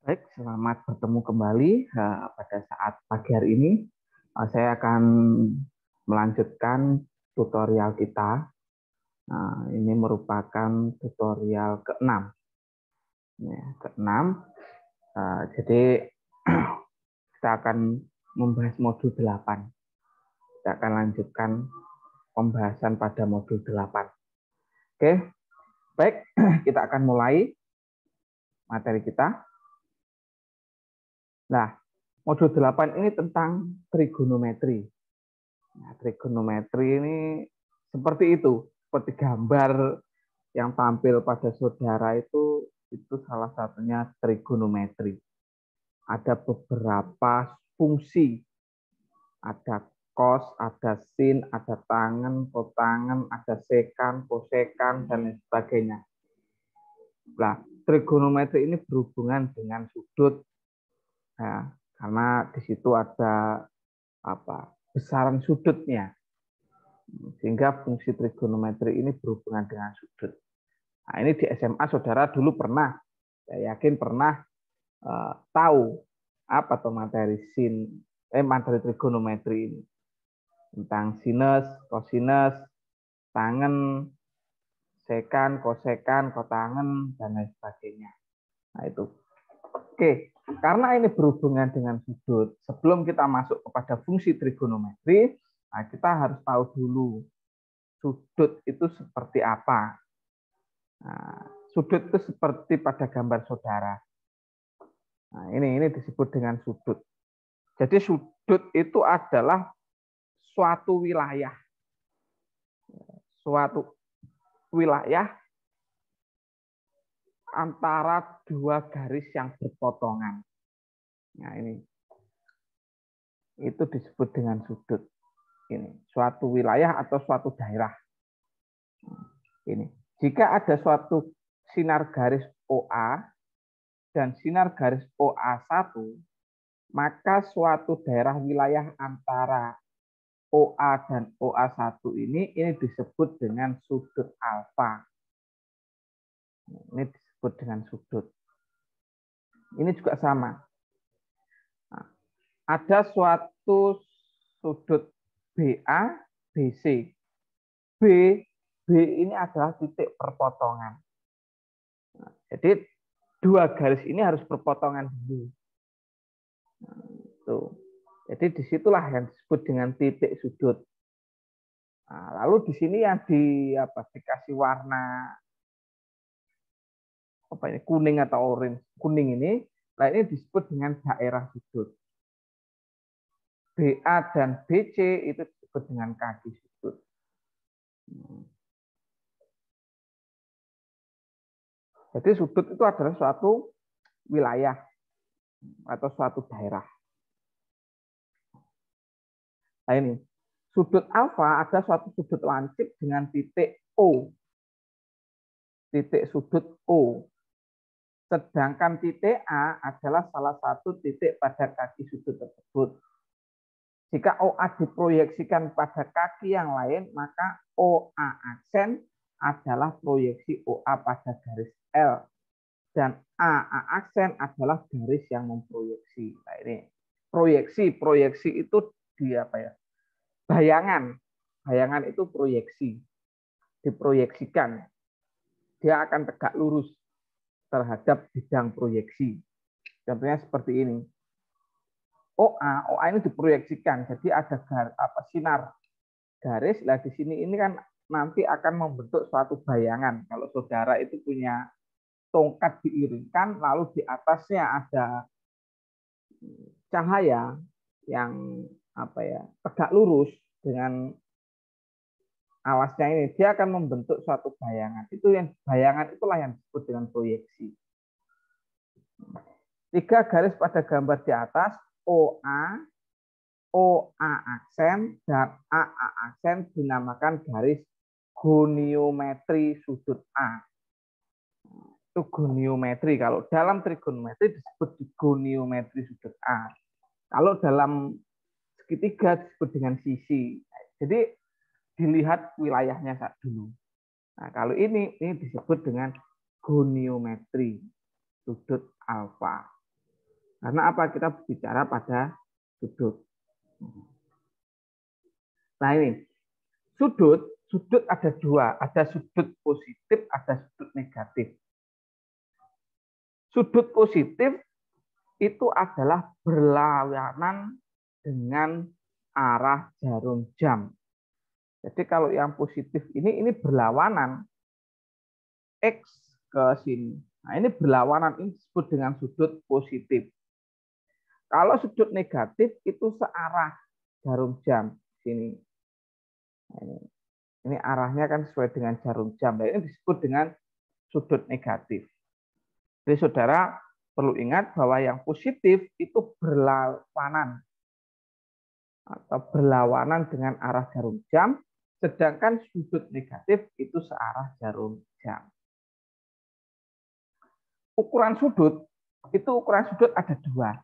Baik, selamat bertemu kembali pada saat pagi hari ini. Saya akan melanjutkan tutorial kita. Ini merupakan tutorial ke-6. Ya, ke-6. Jadi kita akan membahas modul 8. Kita akan lanjutkan pembahasan pada modul 8. Oke, baik, kita akan mulai materi kita. Nah, modul 8 ini tentang trigonometri. Nah, trigonometri ini seperti itu, seperti gambar yang tampil pada saudara itu salah satunya trigonometri. Ada beberapa fungsi, ada cos, ada sin, ada tangen, kotangen, ada sekan, kosekan, dan lain sebagainya. Nah, trigonometri ini berhubungan dengan sudut, ya, karena di situ ada besaran sudutnya, sehingga fungsi trigonometri ini berhubungan dengan sudut. Nah, ini di SMA saudara dulu pernah, saya yakin pernah tahu apa tuh materi materi trigonometri ini, tentang sinus, kosinus, tangen, sekan, kosekan, kotangen, dan lain sebagainya. Nah itu. Oke, karena ini berhubungan dengan sudut, sebelum kita masuk kepada fungsi trigonometri, nah kita harus tahu dulu sudut itu seperti apa. Nah, sudut itu seperti pada gambar saudara. Nah, ini disebut dengan sudut. Jadi sudut itu adalah suatu wilayah. Suatu wilayah antara dua garis yang berpotongan. Nah, ini. Itu disebut dengan sudut. Ini, suatu wilayah atau suatu daerah. Ini. Jika ada suatu sinar garis OA dan sinar garis OA1, maka suatu daerah wilayah antara OA dan OA1 ini disebut dengan sudut alfa. Ini disebut dengan sudut. Ini juga sama. Nah, ada suatu sudut BA, BC. B ini adalah titik perpotongan. Nah, jadi dua garis ini harus berpotongan dulu. Nah, jadi disitulah yang disebut dengan titik sudut. Nah, lalu di sini yang dikasih warna kuning atau orange, kuning ini, nah ini disebut dengan daerah sudut. BA dan BC itu disebut dengan kaki sudut. Jadi sudut itu adalah suatu wilayah atau suatu daerah. Nah ini, sudut alfa ada suatu sudut lancip dengan titik O. Titik sudut O. Sedangkan titik A adalah salah satu titik pada kaki sudut tersebut. Jika OA diproyeksikan pada kaki yang lain, maka OA aksen adalah proyeksi OA pada garis L. Dan AA aksen adalah garis yang memproyeksi. Nah ini, proyeksi itu bayangan. Bayangan itu proyeksi. Diproyeksikan. Dia akan tegak lurus terhadap bidang proyeksi. Contohnya seperti ini. OA ini diproyeksikan, jadi ada sinar garis. Nah di sini ini kan nanti akan membentuk suatu bayangan. Kalau saudara itu punya tongkat diiringkan, lalu di atasnya ada cahaya yang tegak lurus dengan alasnya ini, dia akan membentuk suatu bayangan. Bayangan itulah yang disebut dengan proyeksi. 3 garis pada gambar di atas, OA, OA aksen, dan AA aksen dinamakan garis goniometri sudut A. Itu goniometri. Kalau dalam trigonometri disebut goniometri sudut A. Kalau dalam segitiga disebut dengan sisi. Jadi dilihat wilayahnya dulu. Nah, kalau ini disebut dengan goniometri sudut alfa. Karena apa? Kita bicara pada sudut. Nah ini, sudut ada dua. Ada sudut positif, ada sudut negatif. Sudut positif itu adalah berlawanan dengan arah jarum jam. Jadi kalau yang positif ini berlawanan X ke sini. Nah, ini berlawanan, ini disebut dengan sudut positif. Kalau sudut negatif itu searah jarum jam sini. Nah, ini arahnya kan sesuai dengan jarum jam. Nah, ini disebut dengan sudut negatif. Jadi saudara perlu ingat bahwa yang positif itu berlawanan atau berlawanan dengan arah jarum jam, sedangkan sudut negatif itu searah jarum jam. Ukuran sudut ada dua.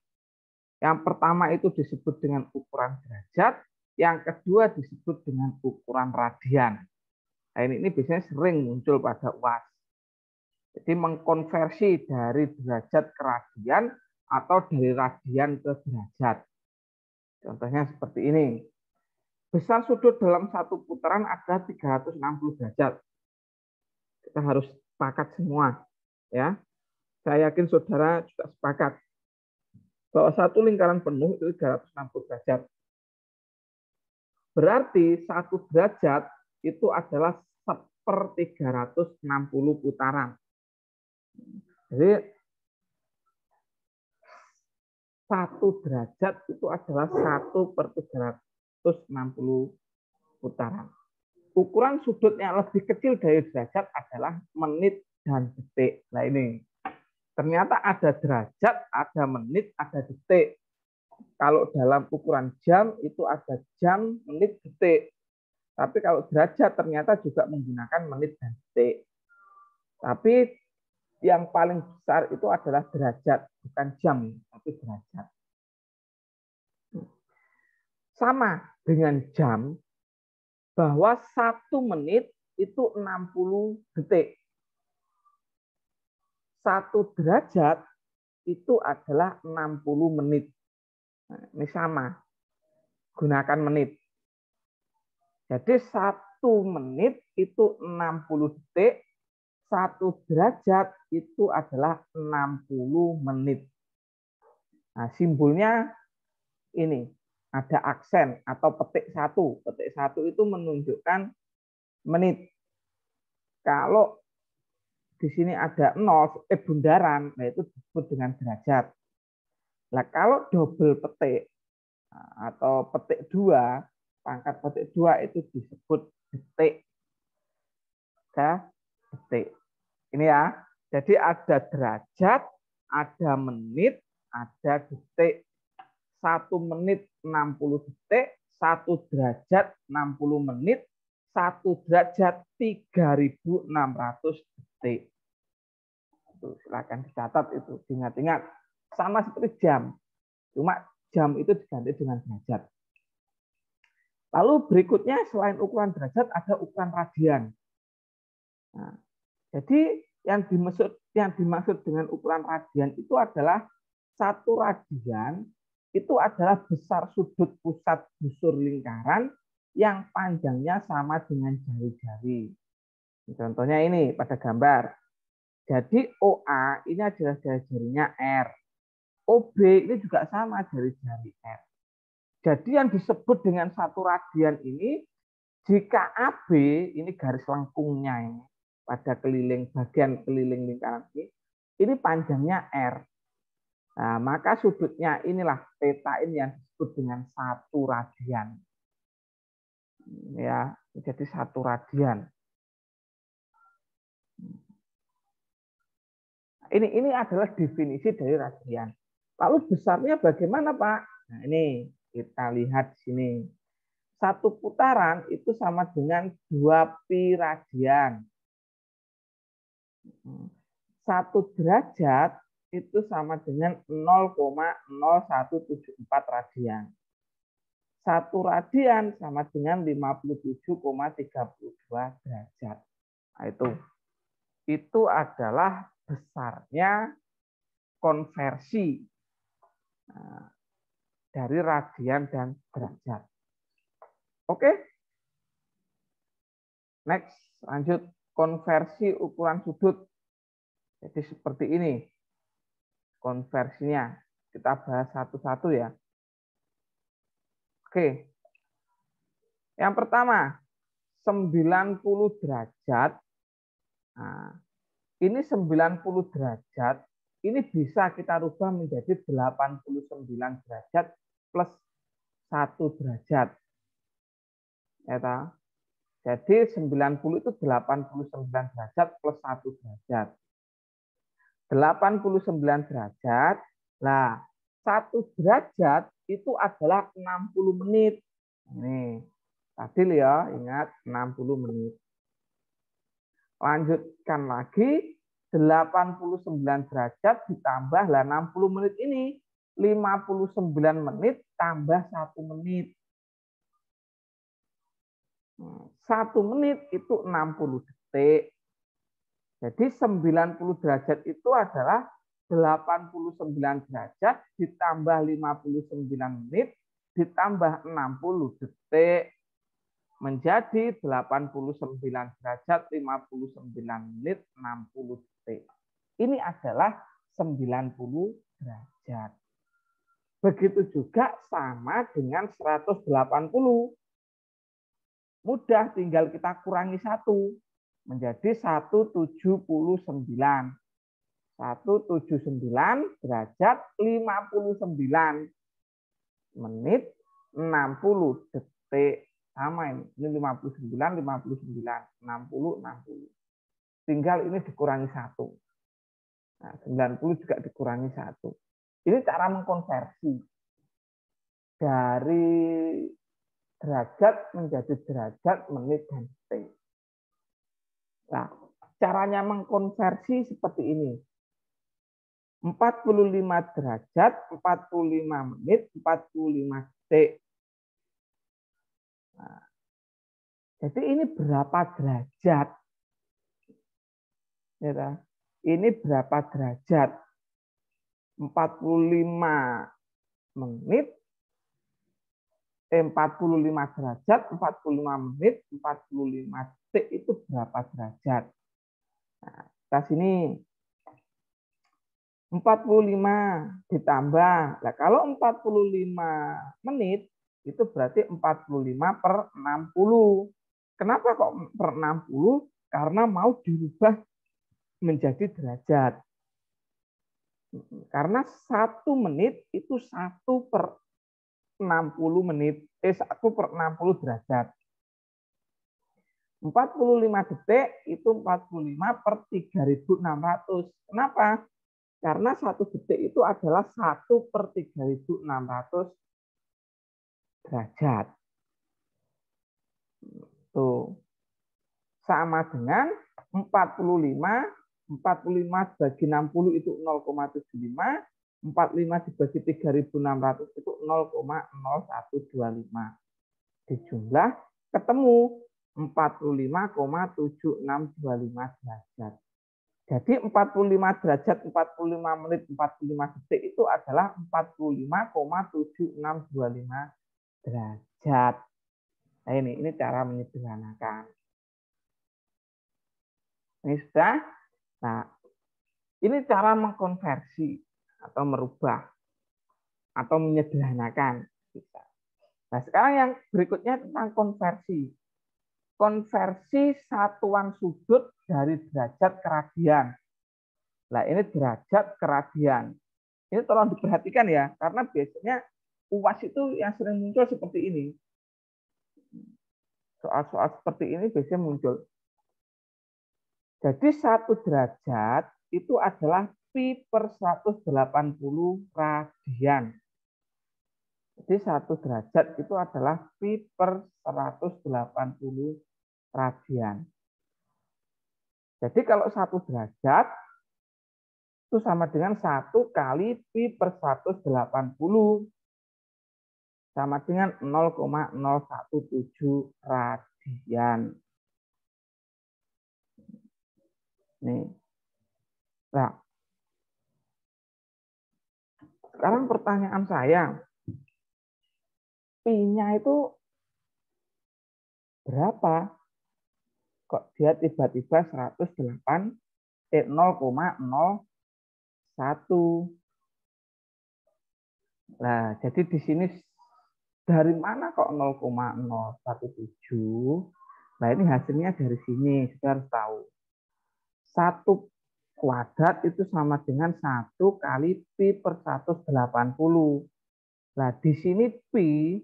Yang pertama itu disebut dengan ukuran derajat, yang kedua disebut dengan ukuran radian. Nah, ini biasanya sering muncul pada UAS. Jadi mengkonversi dari derajat ke radian atau dari radian ke derajat. Contohnya seperti ini. Besar sudut dalam satu putaran adalah 360 derajat. Kita harus sepakat semua, ya. Saya yakin saudara juga sepakat bahwa satu lingkaran penuh itu 360 derajat. Berarti satu derajat itu adalah 1/360 putaran. Jadi satu derajat itu adalah 1/360 putaran. Ukuran sudut yang lebih kecil dari derajat adalah menit dan detik. Nah ini, ternyata ada derajat, ada menit, ada detik. Kalau dalam ukuran jam itu ada jam, menit, detik. Tapi kalau derajat ternyata juga menggunakan menit dan detik. Tapi yang paling besar itu adalah derajat, bukan jam, tapi derajat. Sama dengan jam, bahwa 1 menit itu 60 detik. 1 derajat itu adalah 60 menit. Nah, ini sama, gunakan menit. Jadi 1 menit itu 60 detik, 1 derajat itu adalah 60 menit. Nah, simbolnya ini, ada aksen atau petik 1. Petik 1 itu menunjukkan menit. Kalau di sini ada 0, bundaran, nah itu disebut dengan derajat. Nah, kalau double petik atau petik 2, pangkat petik 2 itu disebut detik. Detik. Ini ya. Jadi ada derajat, ada menit, ada detik. 1 menit 60 detik, 1 derajat 60 menit, 1 derajat 3.600 detik. Silakan dicatat itu, ingat-ingat. Sama seperti jam. Cuma jam itu diganti dengan derajat. Lalu berikutnya selain ukuran derajat ada ukuran radian. Nah, jadi yang dimaksud dengan ukuran radian itu adalah 1 radian itu adalah besar sudut pusat busur lingkaran yang panjangnya sama dengan jari-jari. Contohnya ini pada gambar. Jadi OA ini adalah jari-jarinya R. OB ini juga sama jari-jari R. Jadi yang disebut dengan 1 radian ini, jika AB ini garis lengkungnya ini pada bagian keliling lingkaran ini panjangnya R. Nah, maka sudutnya inilah theta ini yang disebut dengan 1 radian. Ya, jadi 1 radian. Ini adalah definisi dari radian. Lalu besarnya bagaimana, Pak? Nah, ini kita lihat di sini. 1 putaran itu sama dengan 2 pi radian. 1 derajat itu sama dengan 0,0174 radian. 1 radian sama dengan 57,32 derajat. Nah, itu adalah besarnya konversi dari radian dan derajat. Oke. Next, lanjut konversi ukuran sudut. Jadi seperti ini konversinya. Kita bahas satu-satu ya. Oke. Yang pertama, 90 derajat. Nah, ini 90 derajat, ini bisa kita rubah menjadi 89 derajat plus 1 derajat. Ya, jadi 90 itu 89 derajat plus 1 derajat. 89 derajat, nah 1 derajat itu adalah 60 menit. Ini, tadi ya, ingat 60 menit. Lanjutkan lagi, 89 derajat ditambah 60 menit ini. 59 menit tambah 1 menit. 1 menit itu 60 detik. Jadi 90 derajat itu adalah 89 derajat ditambah 59 menit ditambah 60 detik. Menjadi 89 derajat, 59 menit, 60 detik. Ini adalah 90 derajat. Begitu juga sama dengan 180. Mudah, tinggal kita kurangi 1. Menjadi 179. 179 derajat, 59 menit, 60 detik. Sama ini 59, 59, 60, 60. Tinggal ini dikurangi 1. Nah, 90 juga dikurangi 1. Ini cara mengkonversi dari derajat menjadi derajat, menit, dan detik. Nah, caranya mengkonversi seperti ini. 45 derajat, 45 menit, 45 detik. Nah, jadi ini berapa derajat? Ya, ini berapa derajat? 45 menit, 45 derajat, 45 menit, 45 detik itu berapa derajat? Nah, kita sini 45 ditambah. Nah, kalau 45 menit itu berarti 45 per 60. Kenapa kok per 60? Karena mau dirubah menjadi derajat. Karena 1 menit itu 1 per 60 menit. 1 per 60 derajat. 45 detik itu 45 per 3.600. Kenapa? Karena 1 detik itu adalah 1 per 3.600 derajat. Tuh. Sama dengan 45 bagi 60 itu 0,75, 45 dibagi 3.600 itu 0,0125. Dijumlah ketemu 45,7625 derajat. Jadi 45 derajat, 45 menit, 45 detik itu adalah 45,7625 derajat. Nah, ini cara menyederhanakan. Ini sudah. Nah, ini cara mengkonversi atau merubah atau menyederhanakan. Nah, sekarang yang berikutnya tentang konversi. Konversi satuan sudut dari derajat ke radian. Nah, ini derajat ke radian. Ini tolong diperhatikan ya, karena biasanya UAS itu yang sering muncul seperti ini. Soal-soal seperti ini biasanya muncul. Jadi 1 derajat itu adalah pi per 180 radian. Jadi 1 derajat itu adalah pi per 180 radian. Jadi kalau 1 derajat itu sama dengan 1 kali pi per 180 sama dengan 0,017 radian. Nih. Nah, Sekarang pertanyaan saya, pi-nya itu berapa? Kok dia tiba-tiba 0,01? Nah, jadi di sini dari mana kok 0,017? Nah, ini hasilnya dari sini, kita harus tahu. 1 kuadrat itu sama dengan 1 kali pi per 180. Nah, di sini pi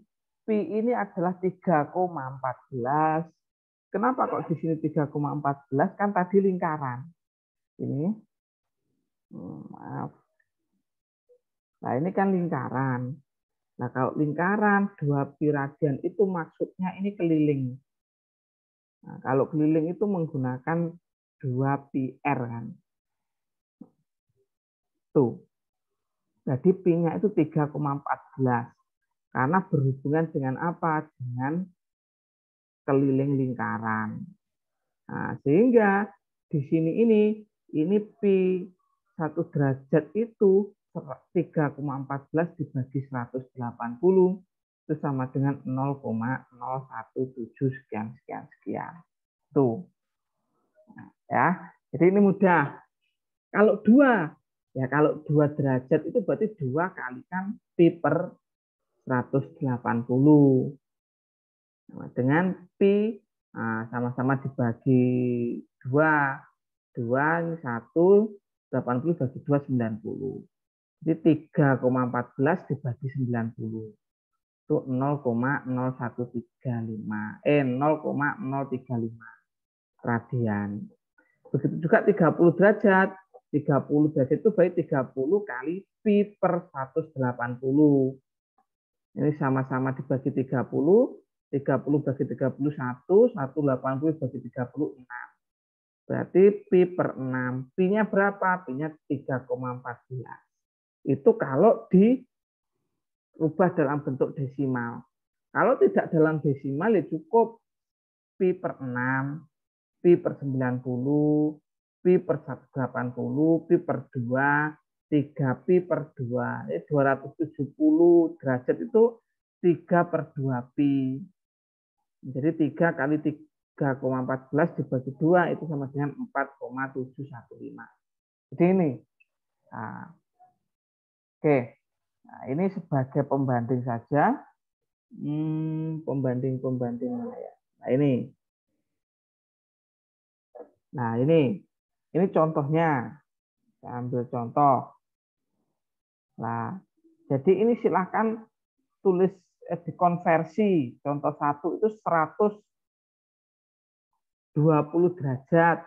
ini adalah 3,14. Kenapa kok di sini 3,14? Kan tadi lingkaran. Ini, maaf. Nah, ini kan lingkaran. Nah, kalau lingkaran 2 pi radian itu maksudnya ini keliling. Nah, kalau keliling itu menggunakan 2 pi r kan. Tuh. Jadi pi-nya itu 3,14. Karena berhubungan dengan apa? Dengan keliling lingkaran. Nah, sehingga di sini ini pi 1 derajat itu 3,14 dibagi 180 itu sama dengan 0,017 sekian sekian sekian. Tuh. Nah, ya. Jadi ini mudah. Kalau 2, ya kalau 2 derajat itu berarti 2 kalikan pi per 180. Nah, dengan pi sama-sama dibagi 2. 2 ini 1, 80 bagi 2, 90. Jadi 3,14 dibagi 90. Itu 0,0135. 0,035 radian. Begitu juga 30 derajat. 30 derajat itu berarti 30 kali pi per 180. Ini sama-sama dibagi 30. 30 bagi 31, 180 bagi 36. Berarti pi per 6. Pi-nya berapa? Pi-nya 3,14. Itu kalau dirubah dalam bentuk desimal. Kalau tidak dalam desimal ya cukup pi per 6, pi per 90, pi per 180, pi per 2, 3 pi per 2. 270 derajat itu 3 per 2 pi. Jadi 3 kali 3,14 dibagi 2 itu sama dengan 4,715. Jadi ini. Nah, oke. Nah, ini sebagai pembanding saja. Pembanding mana ya? Nah, ini. Nah, ini contohnya. Saya ambil contoh. Nah, jadi ini silakan tulis dikonversi. Contoh 1 itu 120 derajat.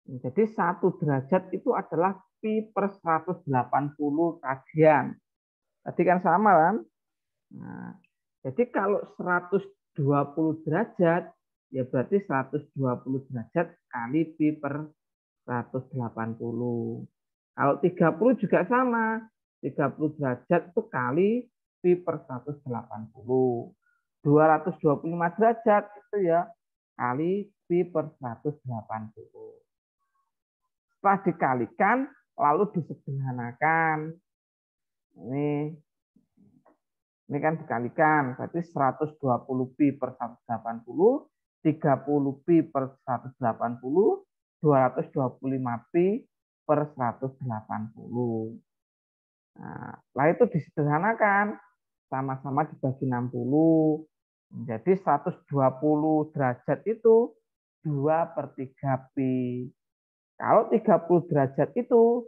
Jadi 1 derajat itu adalah pi per 180 radian. Tadi kan sama kan? Nah, jadi kalau 120 derajat, ya berarti 120 derajat kali pi per 180. Kalau 30 juga sama. 30 derajat itu kali pi per 180. 225 derajat itu ya kali pi per 180. Setelah dikalikan, lalu disederhanakan. Ini kan dikalikan, berarti 120 pi per 180, 30 pi per 180, 225 pi per 180. Nah, setelah itu disederhanakan, sama-sama dibagi 60. Jadi 120 derajat itu 2 per 3 pi. Kalau 30 derajat itu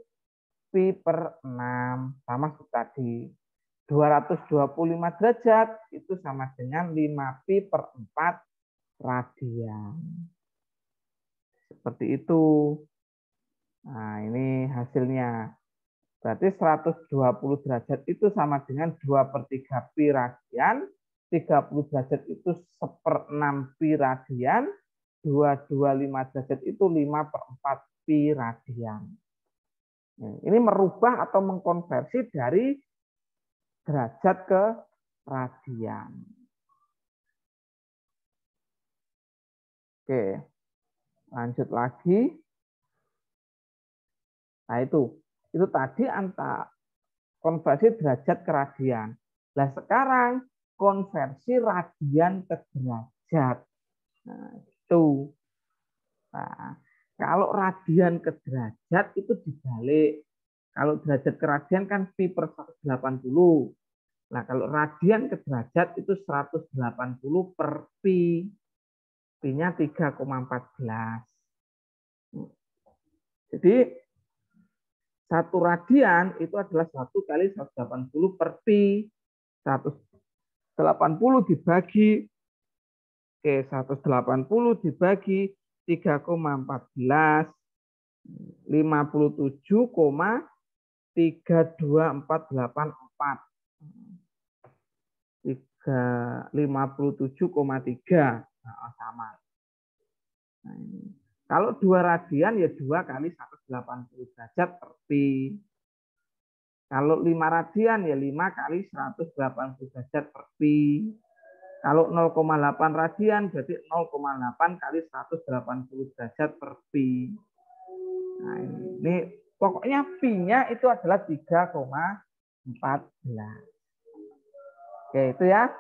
pi per 6, sama seperti tadi. 225 derajat itu sama dengan 5 pi per 4 radian. Seperti itu. Nah, ini hasilnya. Berarti 120 derajat itu sama dengan 2 per 3 pi radian. 30 derajat itu 1/6 pi radian. 225 derajat itu 5 per 4 pi radian. Ini merubah atau mengkonversi dari derajat ke radian. Oke, lanjut lagi. Nah itu tadi konversi derajat ke radian. Nah, sekarang konversi radian ke derajat. Nah, itu. Nah, kalau radian ke derajat itu dibalik. Kalau derajat ke radian kan pi per 180. Nah, kalau radian ke derajat itu 180 per pi. Pi-nya 3,14. Jadi, satu radian itu adalah 1 kali 180 per pi. 180 dibagi, 180 dibagi 3,14, 57,32484. 57,3. Nah, sama. Nah, ini. Kalau 2 radian ya 2 kali 180 derajat per pi. Kalau 5 radian ya 5 kali 180 derajat per pi. Kalau 0,8 radian berarti 0,8 kali 180 derajat per pi. Nah, ini pokoknya pi-nya itu adalah 3,14. Oke, itu ya.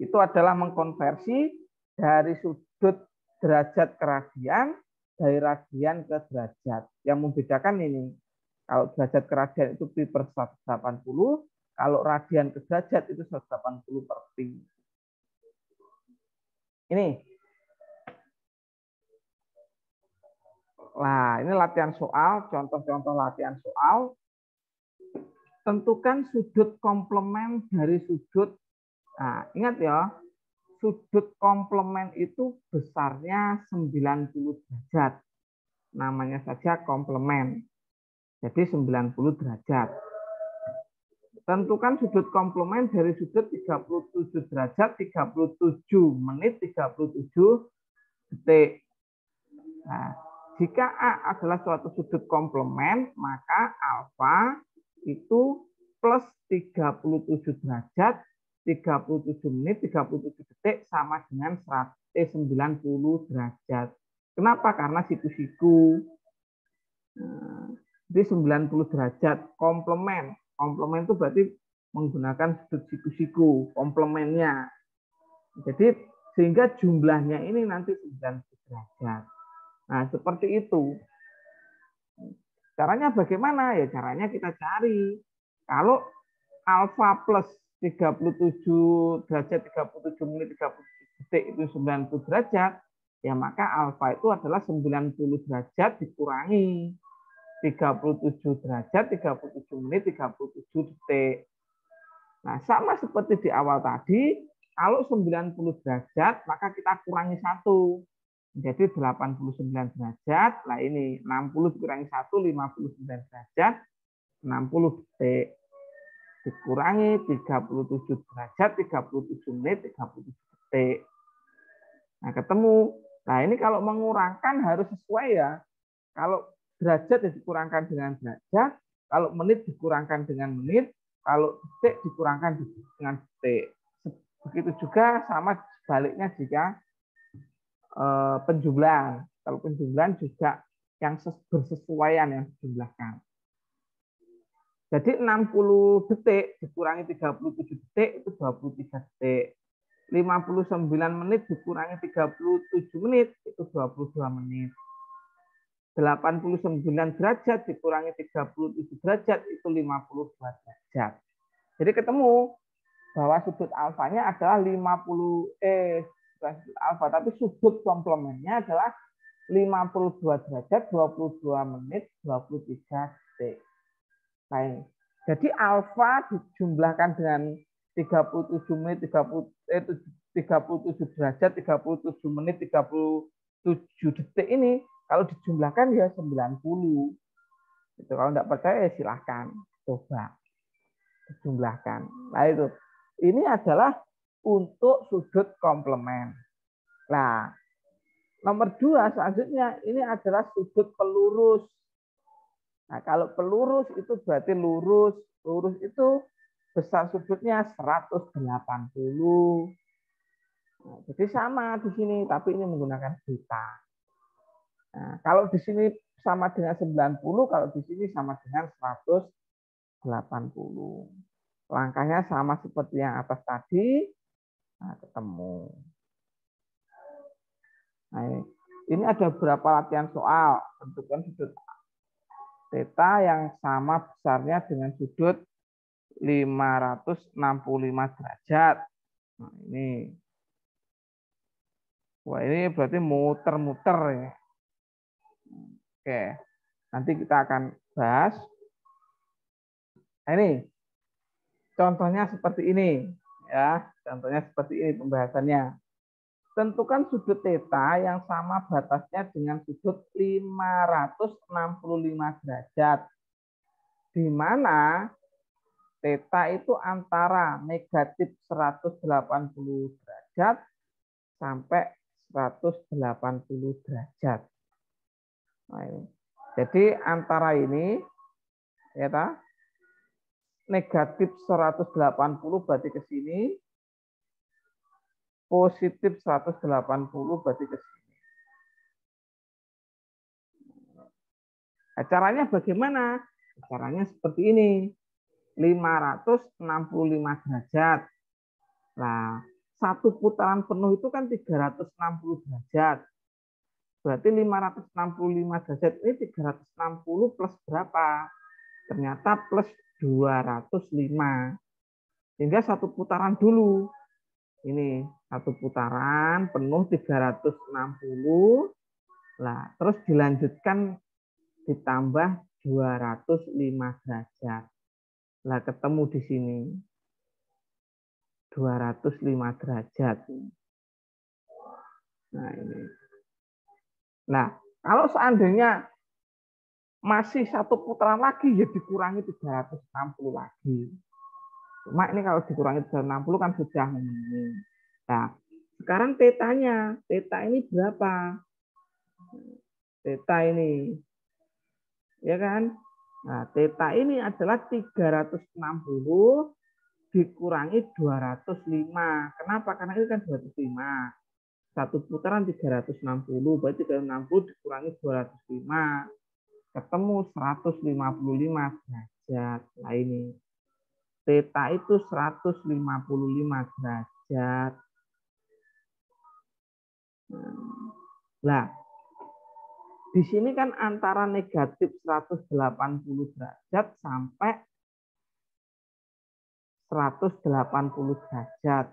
Itu adalah mengkonversi dari sudut derajat ke radian, dari radian ke derajat. Yang membedakan ini, kalau derajat ke radian itu pi per 180, kalau radian ke derajat itu 180 per pi. Ini. Nah, ini latihan soal, contoh-contoh latihan soal. Tentukan sudut komplement dari sudut. Nah, ingat ya, sudut komplement itu besarnya 90 derajat. Namanya saja komplement. Jadi 90 derajat. Tentukan sudut komplement dari sudut 37 derajat, 37 menit, 37 detik. Nah, jika A adalah suatu sudut komplement, maka alfa itu plus 37 derajat, 37 menit, 37 detik sama dengan 90 derajat. Kenapa? Karena siku-siku. Jadi 90 derajat komplement. Komplement itu berarti menggunakan sudut siku-siku, komplementnya. Jadi sehingga jumlahnya ini nanti 90 derajat. Nah, seperti itu. Caranya bagaimana? Ya caranya kita cari. Kalau alfa plus 37 derajat, 37 menit, 37 detik itu 90 derajat, ya maka alfa itu adalah 90 derajat dikurangi 37 derajat, 37 menit, 37 detik. Nah, sama seperti di awal tadi, kalau 90 derajat, maka kita kurangi 1. Jadi 89 derajat. Nah, ini 60 dikurangi 1, 59 derajat, 60 detik. Dikurangi 37 derajat, 37 menit, 37 detik. Nah, ketemu. Nah, ini kalau mengurangkan harus sesuai ya. Kalau derajat dikurangkan dengan derajat, kalau menit dikurangkan dengan menit, kalau detik dikurangkan dengan detik. Begitu juga sama sebaliknya jika penjumlahan. Kalau penjumlahan juga yang bersesuaian yang dijumlahkan. Jadi 60 detik dikurangi 37 detik itu 23 detik. 59 menit dikurangi 37 menit itu 22 menit. 89 derajat dikurangi 37 derajat itu 52 derajat. Jadi ketemu bahwa sudut alfanya adalah 50 bukan sudut alfa tapi sudut komplementnya adalah 52 derajat 22 menit 23 detik. Baik. Jadi alfa dijumlahkan dengan 37 menit 37 derajat 37 menit 37 detik ini kalau dijumlahkan ya 90. Itu kalau enggak percaya ya silahkan coba dijumlahkan. Nah itu. Ini adalah untuk sudut komplement. Nah, nomor 2 selanjutnya ini adalah sudut pelurus. Nah, kalau pelurus itu berarti lurus. Lurus itu besar sudutnya 180. Nah, jadi sama di sini, tapi ini menggunakan beta. Nah, kalau di sini sama dengan 90, kalau di sini sama dengan 180. 80. Langkahnya sama seperti yang atas tadi. Nah, ketemu. Nah, ini ada beberapa latihan soal. Tentukan sudut theta yang sama besarnya dengan sudut 565 derajat. Nah, ini. Wah, ini berarti muter-muter ya. Oke. Nanti kita akan bahas. Nah, ini contohnya seperti ini ya. Contohnya seperti ini pembahasannya. Tentukan sudut theta yang sama batasnya dengan sudut 565 derajat. Di mana theta itu antara negatif 180 derajat sampai 180 derajat. Nah, ini. Jadi antara ini ya ta, negatif 180 berarti ke sini, positif 180 berarti ke sini. Nah, caranya bagaimana? Caranya seperti ini. 565 derajat. Nah, satu putaran penuh itu kan 360 derajat. Berarti 565 derajat ini 360 plus berapa? Ternyata plus 205. Sehingga satu putaran dulu. Ini satu putaran penuh 360. Nah, terus dilanjutkan ditambah 205 derajat. Nah, ketemu di sini 205 derajat. Nah, ini. Nah, kalau seandainya masih satu putaran lagi, ya dikurangi 360 lagi. Cuma ini kalau dikurangi 360 kan sudah memenuhi. Nah, sekarang tetanya. Teta ini berapa? Teta ini. Ya kan? Nah, teta ini adalah 360 dikurangi 205. Kenapa? Karena ini kan 205. Satu putaran 360, berarti 360 dikurangi 205. Ketemu 155 derajat. Nah ini. Theta itu 155 derajat. Nah, di sini kan antara negatif 180 derajat sampai 180 derajat.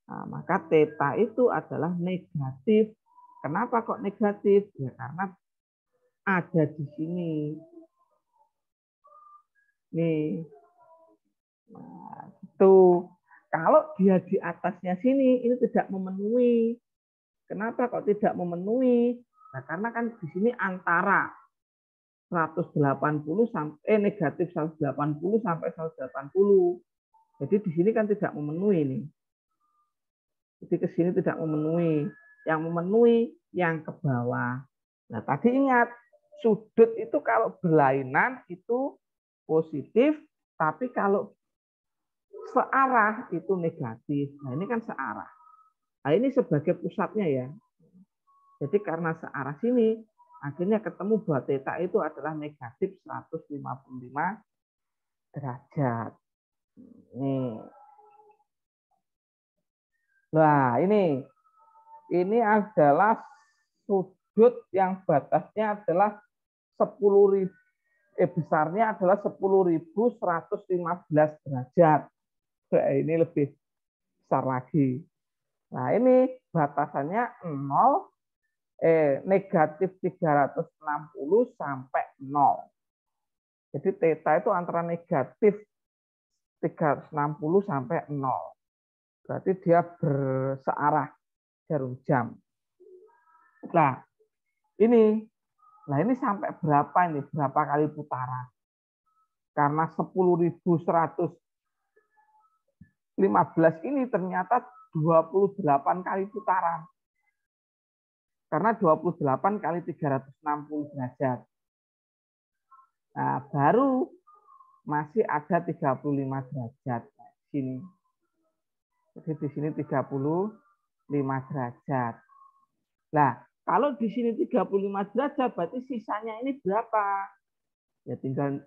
Nah, maka theta itu adalah negatif. Kenapa kok negatif? Ya karena ada di sini. Nih. Nah, itu. Kalau dia di atasnya sini, ini tidak memenuhi. Kenapa kok tidak memenuhi? Nah, karena kan di sini antara 180 sampai negatif 180 sampai 180. Jadi di sini kan tidak memenuhi nih. Jadi ke sini tidak memenuhi. Yang memenuhi yang ke bawah. Nah, tadi ingat sudut itu kalau berlainan itu positif, tapi kalau searah itu negatif. Nah, ini kan searah. Nah, ini sebagai pusatnya ya. Jadi karena searah sini, akhirnya ketemu bahwa theta itu adalah negatif 155 derajat. Nih. Nah, ini adalah sudut yang batasnya adalah 10.000 besarnya adalah 10.115 derajat. Nah, ini lebih besar lagi. Nah, ini batasannya 0 negatif 360 sampai 0. Jadi theta itu antara negatif 360 sampai 0. Berarti dia bersearah jarum jam. Nah, ini sampai berapa ini? Berapa kali putaran? Karena 10.115 ini ternyata 28 kali putaran. Karena 28 kali 360 derajat. Nah, baru masih ada 35 derajat. Nah, sini. Jadi di sini 35 derajat. Nah, kalau di sini 35 derajat, berarti sisanya ini berapa? Ya tinggal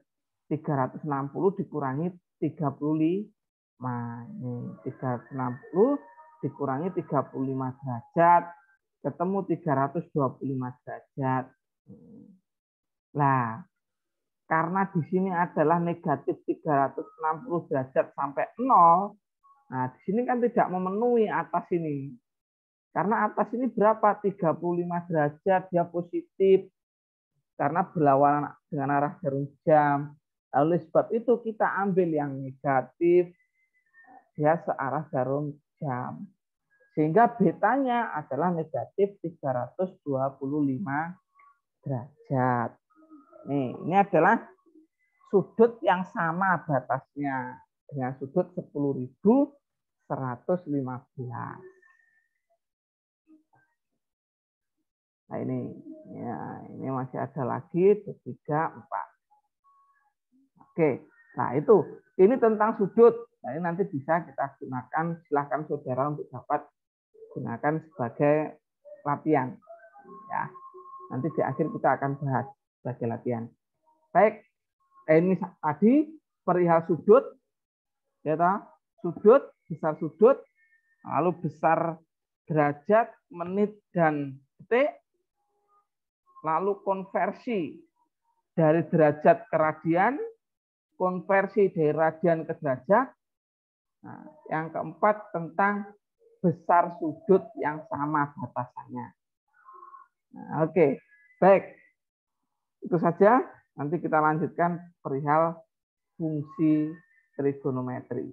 360 dikurangi 35. Ini 360 dikurangi 35 derajat, ketemu 325 derajat. Nah, karena di sini adalah negatif 360 derajat sampai 0, nah di sini kan tidak memenuhi atas ini. Karena atas ini berapa? 35 derajat, dia positif. Karena berlawanan dengan arah jarum jam. Oleh sebab itu kita ambil yang negatif, dia searah jarum jam. Sehingga betanya adalah negatif 325 derajat. Ini adalah sudut yang sama batasnya dengan sudut 10.115. Nah ini masih ada lagi 3, 4. Oke, nah ini tentang sudut. Nah, ini nanti bisa kita gunakan, silahkan saudara untuk dapat gunakan sebagai latihan. Ya, nanti di akhir kita akan bahas sebagai latihan. Baik, ini tadi perihal sudut, ya toh? Sudut, besar sudut, lalu besar derajat, menit dan detik, lalu konversi dari derajat ke radian, konversi dari radian ke derajat. Nah, yang keempat tentang besar sudut yang sama batasannya. Nah, oke, baik. Itu saja. Nanti kita lanjutkan perihal fungsi trigonometri.